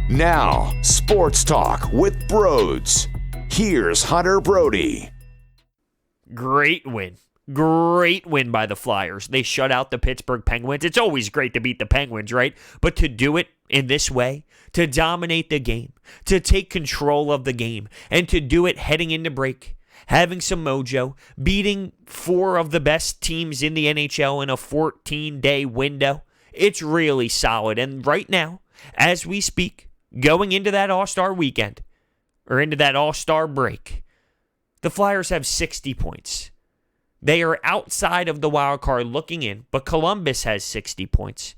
Now, Sports Talk with Broads. Here's Hunter Brody. Great win. Great win by the Flyers. They shut out the Pittsburgh Penguins. It's always great to beat the Penguins, right? But to do it in this way, to dominate the game, to take control of the game, and to do it heading into break, having some mojo, beating four of the best teams in the NHL in a 14-day window, it's really solid. And right now, as we speak, going into that All-Star weekend, or into that All-Star break, the Flyers have 60 points. They are outside of the wild card looking in, but Columbus has 60 points.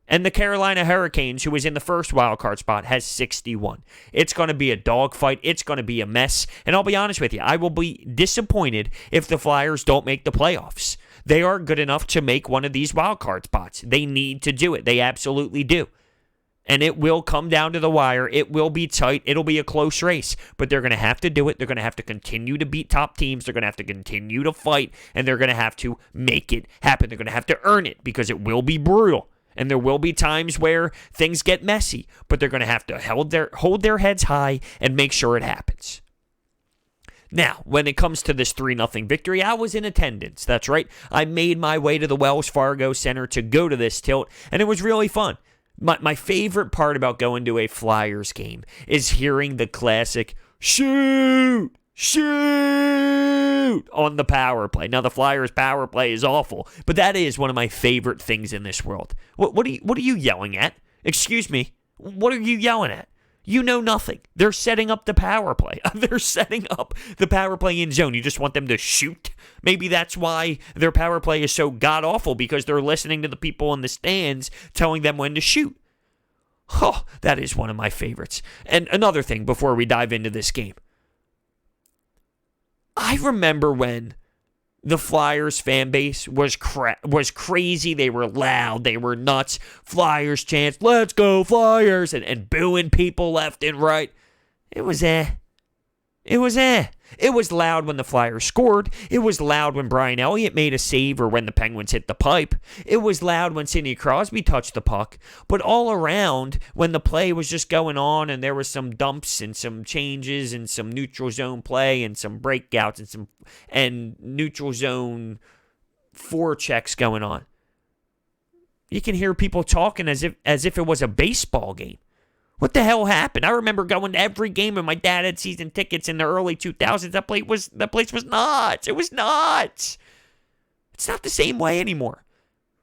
And the Carolina Hurricanes, who was in the first wild card spot, has 61. It's going to be a dogfight. It's going to be a mess. And I'll be honest with you, I will be disappointed if the Flyers don't make the playoffs. They are good enough to make one of these wild card spots. They need to do it. They absolutely do. And it will come down to the wire. It will be tight. It'll be a close race. But they're going to have to do it. They're going to have to continue to beat top teams. They're going to have to continue to fight. And they're going to have to make it happen. They're going to have to earn it because it will be brutal. And there will be times where things get messy. But they're going to have to hold their heads high and make sure it happens. Now, when it comes to this 3-0 victory, I was in attendance. That's right. I made my way to the Wells Fargo Center to go to this tilt. And it was really fun. My favorite part about going to a Flyers game is hearing the classic shoot, shoot on the power play. Now, the Flyers power play is awful, but that is one of my favorite things in this world. What are you yelling at? Excuse me. What are you yelling at? You know nothing. They're setting up the power play. They're setting up the power play in zone. You just want them to shoot. Maybe that's why their power play is so god-awful, because they're listening to the people in the stands telling them when to shoot. Oh, that is one of my favorites. And another thing before we dive into this game. I remember when the Flyers fan base was crazy. They were loud. They were nuts. Flyers chants, let's go Flyers, and booing people left and right. It was It was loud when the Flyers scored. It was loud when Brian Elliott made a save or when the Penguins hit the pipe. It was loud when Sidney Crosby touched the puck. But all around, when the play was just going on and there was some dumps and some changes and some neutral zone play and some breakouts and neutral zone forechecks going on, you can hear people talking as if it was a baseball game. What the hell happened? I remember going to every game, and my dad had season tickets in the early 2000s. That place was nuts. It was nuts. It's not the same way anymore.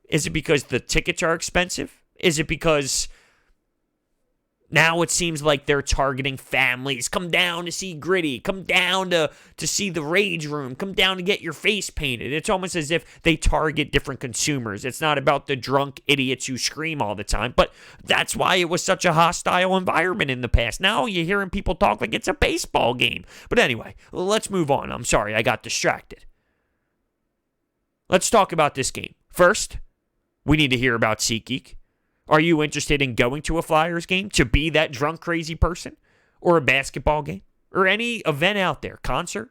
Is it because the tickets are expensive? Is it because now it seems like they're targeting families? Come down to see Gritty. Come down to see the Rage Room. Come down to get your face painted. It's almost as if they target different consumers. It's not about the drunk idiots who scream all the time. But that's why it was such a hostile environment in the past. Now you're hearing people talk like it's a baseball game. But anyway, let's move on. I'm sorry, I got distracted. Let's talk about this game. First, we need to hear about SeatGeek. Are you interested in going to a Flyers game to be that drunk, crazy person? Or a basketball game? Or any event out there, concert?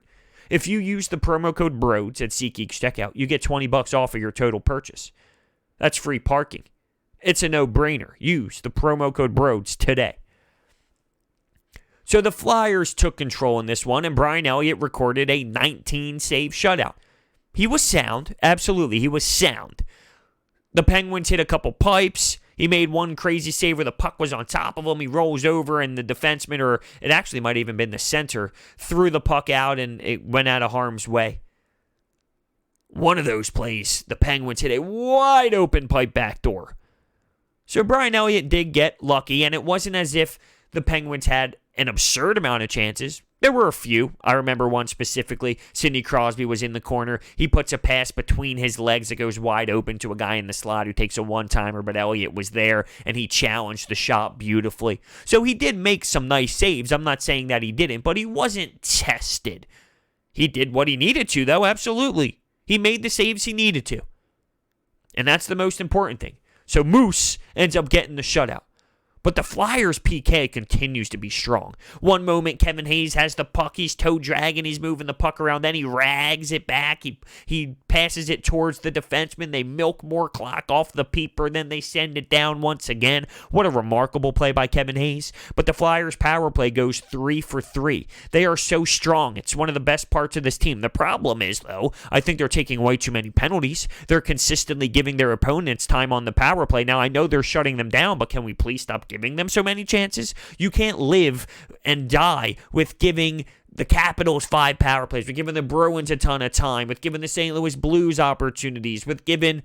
If you use the promo code BROADS at SeatGeek's checkout, you get $20 off of your total purchase. That's free parking. It's a no-brainer. Use the promo code BROADS today. So the Flyers took control in this one, and Brian Elliott recorded a 19-save shutout. He was sound. Absolutely, he was sound. The Penguins hit a couple pipes. He made one crazy save where the puck was on top of him. He rolls over, and the defenseman, or it actually might have even been the center, threw the puck out, and it went out of harm's way. One of those plays, the Penguins hit a wide-open pipe backdoor. So Brian Elliott did get lucky, and it wasn't as if the Penguins had an absurd amount of chances. There were a few. I remember one specifically. Sidney Crosby was in the corner. He puts a pass between his legs that goes wide open to a guy in the slot who takes a one-timer, but Elliott was there, and he challenged the shot beautifully. So he did make some nice saves. I'm not saying that he didn't, but he wasn't tested. He did what he needed to, though, absolutely. He made the saves he needed to. And that's the most important thing. So Moose ends up getting the shutout. But the Flyers' PK continues to be strong. One moment, Kevin Hayes has the puck. He's toe dragging. He's moving the puck around. Then he rags it back. He passes it towards the defenseman. They milk more clock off the peeper. Then they send it down once again. What a remarkable play by Kevin Hayes. But the Flyers' power play goes 3 for 3. They are so strong. It's one of the best parts of this team. The problem is, though, I think they're taking way too many penalties. They're consistently giving their opponents time on the power play. Now, I know they're shutting them down, but can we please stop giving them so many chances? You can't live and die with giving the Capitals 5 power plays, with giving the Bruins a ton of time, with giving the St. Louis Blues opportunities, with giving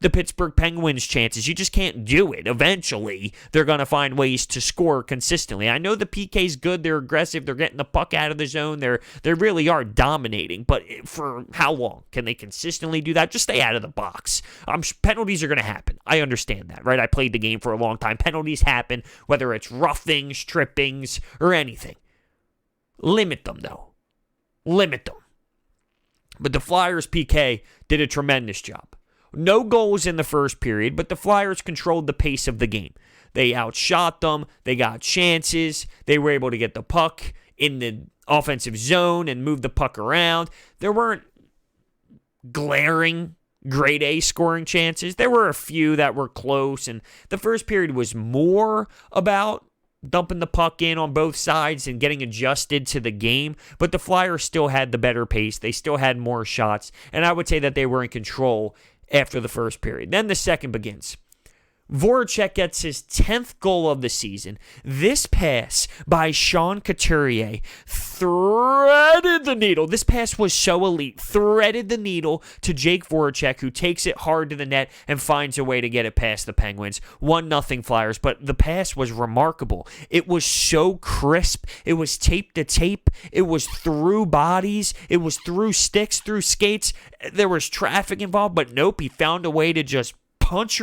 the Pittsburgh Penguins chances. You just can't do it. Eventually, they're going to find ways to score consistently. I know the PK's good. They're aggressive. They're getting the puck out of the zone. They really are dominating. But for how long? Can they consistently do that? Just stay out of the box. Penalties are going to happen. I understand that, right? I played the game for a long time. Penalties happen, whether it's roughings, trippings, or anything. Limit them, though. Limit them. But the Flyers' PK did a tremendous job. No goals in the first period, but the Flyers controlled the pace of the game. They outshot them. They got chances. They were able to get the puck in the offensive zone and move the puck around. There weren't glaring grade A scoring chances. There were a few that were close, and the first period was more about dumping the puck in on both sides and getting adjusted to the game, but the Flyers still had the better pace. They still had more shots, and I would say that they were in control after the first period. Then the second begins. Voracek gets his 10th goal of the season. This pass by Sean Couturier threaded the needle. This pass was so elite. Threaded the needle to Jakub Voracek, who takes it hard to the net and finds a way to get it past the Penguins. 1-0 Flyers, but the pass was remarkable. It was so crisp. It was tape to tape. It was through bodies. It was through sticks, through skates. There was traffic involved, but nope, he found a way to just punch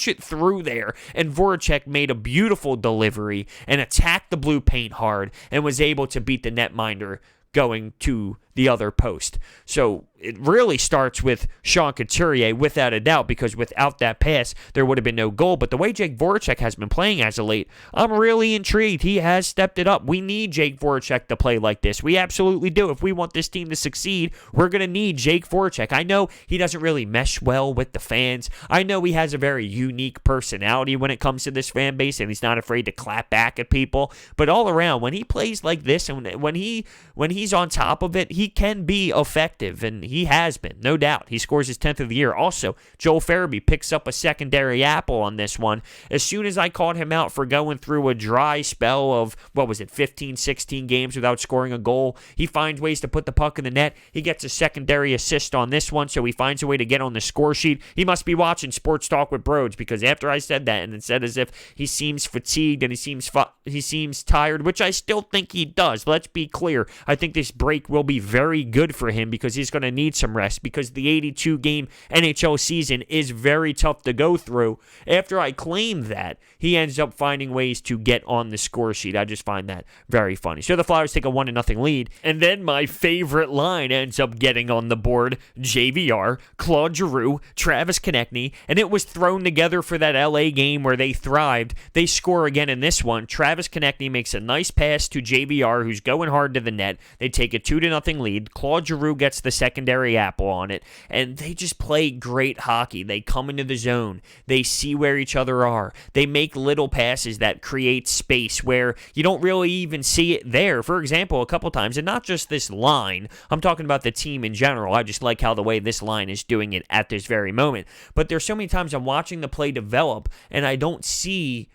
it through there, and Voracek made a beautiful delivery and attacked the blue paint hard and was able to beat the netminder going to the other post. So it really starts with Sean Couturier, without a doubt, because without that pass, there would have been no goal. But the way Jakub Voracek has been playing as of late, I'm really intrigued. He has stepped it up. We need Jakub Voracek to play like this. We absolutely do. If we want this team to succeed, we're going to need Jakub Voracek. I know he doesn't really mesh well with the fans. I know he has a very unique personality when it comes to this fan base, and he's not afraid to clap back at people. But all around, when he plays like this, and when he's on top of it, he can be effective, and he has been, no doubt. He scores his 10th of the year. Also, Joel Farabee picks up a secondary apple on this one. As soon as I called him out for going through a dry spell of, 15, 16 games without scoring a goal, he finds ways to put the puck in the net. He gets a secondary assist on this one, so he finds a way to get on the score sheet. He must be watching Sports Talk with Broads, because after I said that, and it said as if he seems fatigued and he seems tired, which I still think he does. Let's be clear. I think this break will be very good for him, because he's going to need some rest, because the 82-game NHL season is very tough to go through. After I claim that, he ends up finding ways to get on the score sheet. I just find that very funny. So the Flyers take a 1-0 lead, and then my favorite line ends up getting on the board. JVR, Claude Giroux, Travis Konecny, and it was thrown together for that LA game where they thrived. They score again in this one. Travis Konecny makes a nice pass to JVR, who's going hard to the net. They take a 2-0 lead. Claude Giroux gets the secondary apple on it, and they just play great hockey. They come into the zone. They see where each other are. They make little passes that create space where you don't really even see it there. For example, a couple times, and not just this line, I'm talking about the team in general. I just like how the way this line is doing it at this very moment. But there's so many times I'm watching the play develop, and I don't see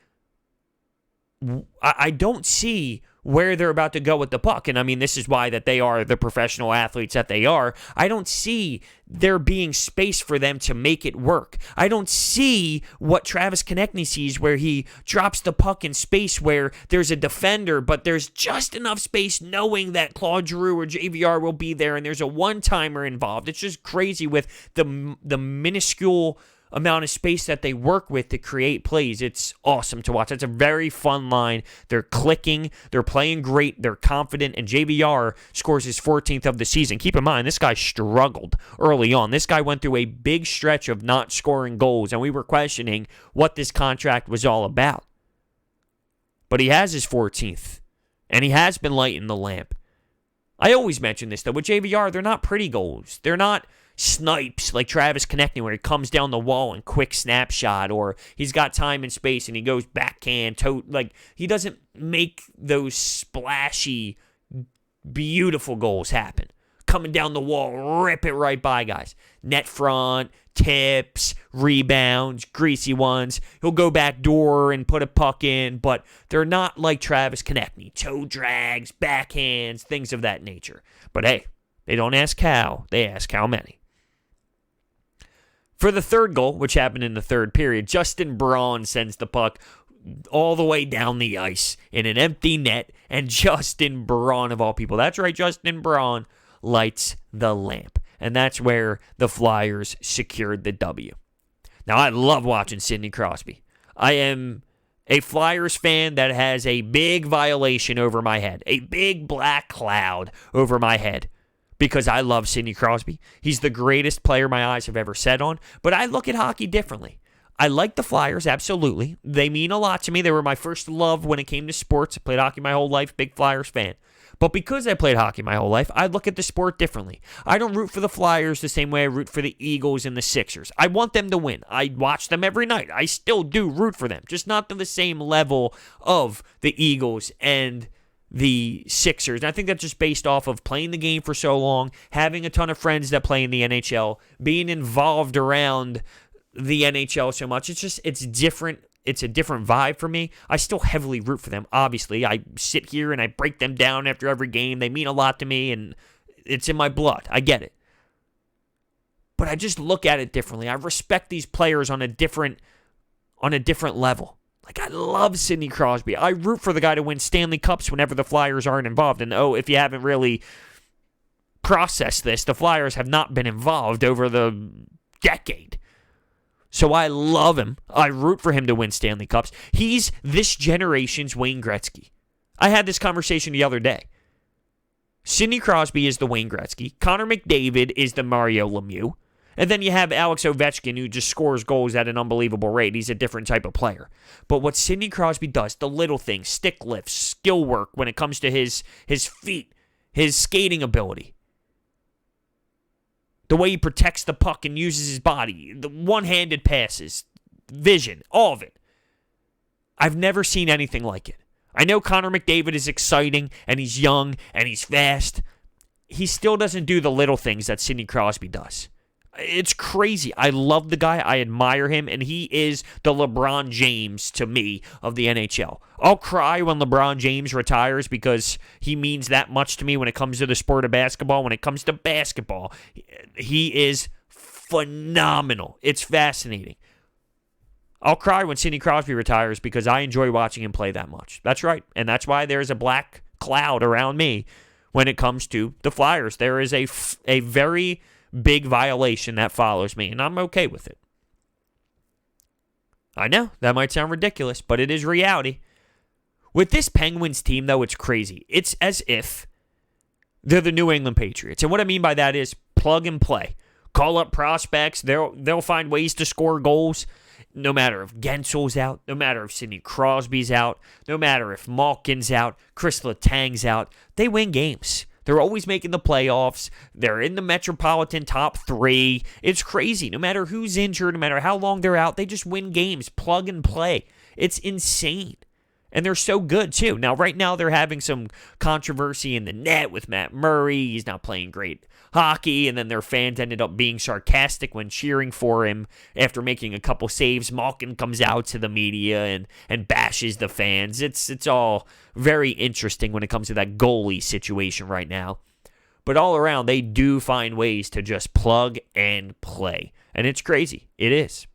where they're about to go with the puck. And I mean, this is why that they are the professional athletes that they are. I don't see there being space for them to make it work. I don't see what Travis Konecny sees, where he drops the puck in space where there's a defender, but there's just enough space knowing that Claude Giroux or JVR will be there, and there's a one-timer involved. It's just crazy with the minuscule amount of space that they work with to create plays. It's awesome to watch. It's a very fun line. They're clicking. They're playing great. They're confident. And JVR scores his 14th of the season. Keep in mind, this guy struggled early on. This guy went through a big stretch of not scoring goals, and we were questioning what this contract was all about. but he has his 14th, and he has been lighting the lamp. I always mention this, though. With JVR, they're not pretty goals. They're not snipes like Travis Konecny where he comes down the wall and quick snapshot, or he's got time and space and he goes backhand, he doesn't make those splashy, beautiful goals happen. Coming down the wall, rip it right by guys. Net front, tips, rebounds, greasy ones. He'll go back door and put a puck in, but they're not like Travis Konecny. Toe drags, backhands, things of that nature. But hey, they don't ask how, they ask how many. For the third goal, which happened in the third period, Justin Braun sends the puck all the way down the ice in an empty net, and Justin Braun, of all people, that's right, Justin Braun, lights the lamp. And that's where the Flyers secured the W. Now, I love watching Sidney Crosby. I am a Flyers fan that has a big violation over my head, a big black cloud over my head, because I love Sidney Crosby. He's the greatest player my eyes have ever set on, but I look at hockey differently. I like the Flyers, absolutely. They mean a lot to me. They were my first love when it came to sports. I played hockey my whole life, big Flyers fan. But because I played hockey my whole life, I look at the sport differently. I don't root for the Flyers the same way I root for the Eagles and the Sixers. I want them to win. I watch them every night. I still do root for them, just not to the same level of the Eagles and the Sixers. And I think that's just based off of playing the game for so long, having a ton of friends that play in the NHL, being involved around the NHL so much. It's different. It's a different vibe for me. I still heavily root for them, obviously. I sit here and I break them down after every game. They mean a lot to me, and it's in my blood. I get it. But I just look at it differently. I respect these players on a different level. Like, I love Sidney Crosby. I root for the guy to win Stanley Cups whenever the Flyers aren't involved. And, if you haven't really processed this, the Flyers have not been involved over the decade. So I love him. I root for him to win Stanley Cups. He's this generation's Wayne Gretzky. I had this conversation the other day. Sidney Crosby is the Wayne Gretzky. Connor McDavid is the Mario Lemieux. And then you have Alex Ovechkin, who just scores goals at an unbelievable rate. He's a different type of player. But what Sidney Crosby does, the little things, stick lifts, skill work when it comes to his feet, his skating ability, the way he protects the puck and uses his body, the one-handed passes, vision, all of it. I've never seen anything like it. I know Connor McDavid is exciting, and he's young, and he's fast. He still doesn't do the little things that Sidney Crosby does. It's crazy. I love the guy. I admire him, and he is the LeBron James, to me, of the NHL. I'll cry when LeBron James retires because he means that much to me when it comes to the sport of basketball. When it comes to basketball, he is phenomenal. It's fascinating. I'll cry when Sidney Crosby retires because I enjoy watching him play that much. That's right, and that's why there's a black cloud around me when it comes to the Flyers. There is a very big violation that follows me, and I'm okay with it. I know, that might sound ridiculous, but it is reality. With this Penguins team, though, it's crazy. It's as if they're the New England Patriots. And what I mean by that is plug and play. Call up prospects. They'll find ways to score goals. No matter if Gensel's out, no matter if Sidney Crosby's out, no matter if Malkin's out, Chris Letang's out, they win games. They're always making the playoffs. They're in the Metropolitan top 3. It's crazy. No matter who's injured, no matter how long they're out, they just win games. Plug and play. It's insane. And they're so good, too. Now, right now, they're having some controversy in the net with Matt Murray. He's not playing great hockey. And then their fans ended up being sarcastic when cheering for him after making a couple saves. Malkin comes out to the media and bashes the fans. It's all very interesting when it comes to that goalie situation right now. But all around, they do find ways to just plug and play. And it's crazy. It is.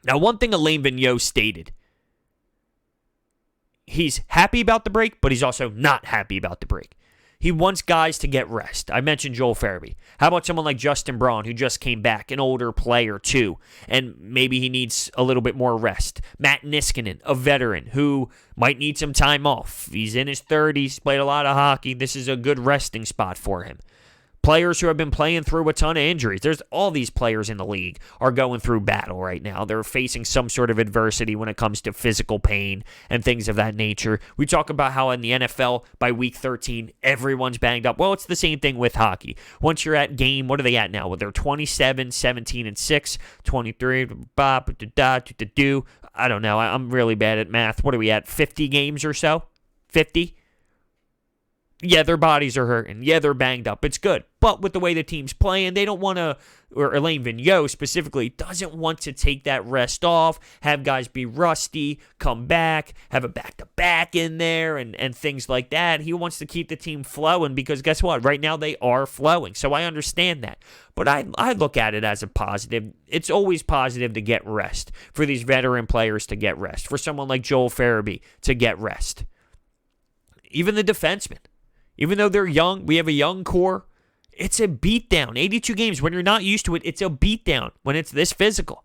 Now, one thing Alain Vigneault stated, he's happy about the break, but he's also not happy about the break. He wants guys to get rest. I mentioned Joel Farabee. How about someone like Justin Braun, who just came back, an older player too, and maybe he needs a little bit more rest. Matt Niskanen, a veteran who might need some time off. He's in his 30s, played a lot of hockey. This is a good resting spot for him. Players who have been playing through a ton of injuries. There's all these players in the league are going through battle right now. They're facing some sort of adversity when it comes to physical pain and things of that nature. We talk about how in the NFL, by week 13, everyone's banged up. Well, it's the same thing with hockey. Once you're at game, what are they at now? Well, they're 27, 17, and 6, 23, I don't know. I'm really bad at math. What are we at, 50 games or so? 50? Yeah, their bodies are hurting. Yeah, they're banged up. It's good. But with the way the team's playing, they don't want to, or Alain Vigneault specifically, doesn't want to take that rest off, have guys be rusty, come back, have a back-to-back in there, and things like that. He wants to keep the team flowing because guess what? Right now they are flowing. So I understand that. But I look at it as a positive. It's always positive to get rest, for these veteran players to get rest, for someone like Joel Farabee to get rest. Even the defensemen. Even though they're young, we have a young core. It's a beatdown. 82 games, when you're not used to it, it's a beatdown when it's this physical.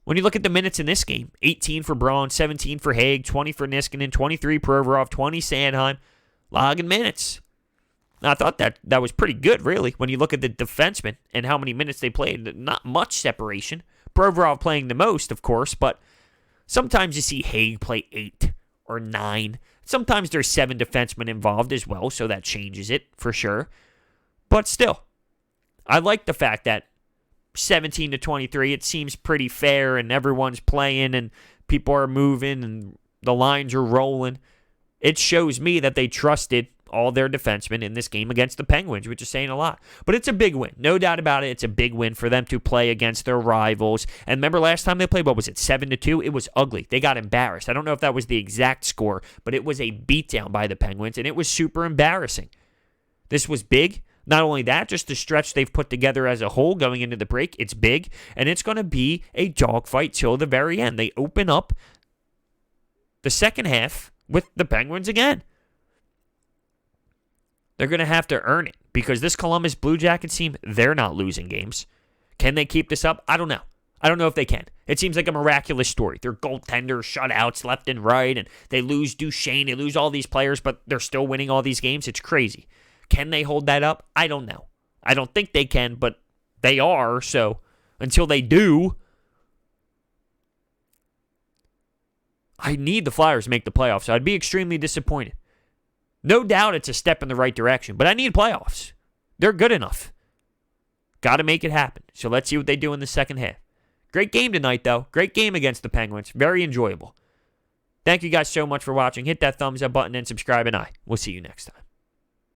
When you look at the minutes in this game, 18 for Braun, 17 for Haig, 20 for Niskanen, 23 Provorov, 20 Sanheim. Logging minutes. Now, I thought that was pretty good, really, when you look at the defensemen and how many minutes they played. Not much separation. Provorov playing the most, of course, but sometimes you see Haig play 8 or 9. Sometimes there's 7 defensemen involved as well, so that changes it for sure. But still, I like the fact that 17 to 23, it seems pretty fair, and everyone's playing, and people are moving, and the lines are rolling. It shows me that they trusted all their defensemen in this game against the Penguins, which is saying a lot. But it's a big win. No doubt about it. It's a big win for them to play against their rivals. And remember last time they played, what was it, 7-2? It was ugly. They got embarrassed. I don't know if that was the exact score, but it was a beatdown by the Penguins, and it was super embarrassing. This was big. Not only that, just the stretch they've put together as a whole going into the break, it's big, and it's going to be a dogfight till the very end. They open up the second half with the Penguins again. They're going to have to earn it because this Columbus Blue Jackets team, they're not losing games. Can they keep this up? I don't know. I don't know if they can. It seems like a miraculous story. They're goaltenders, shutouts left and right, and they lose Duchesne, they lose all these players, but they're still winning all these games. It's crazy. Can they hold that up? I don't know. I don't think they can, but they are, so until they do, I need the Flyers to make the playoffs. So I'd be extremely disappointed. No doubt it's a step in the right direction, but I need playoffs. They're good enough. Got to make it happen. So let's see what they do in the second half. Great game tonight, though. Great game against the Penguins. Very enjoyable. Thank you guys so much for watching. Hit that thumbs up button and subscribe, and we'll see you next time.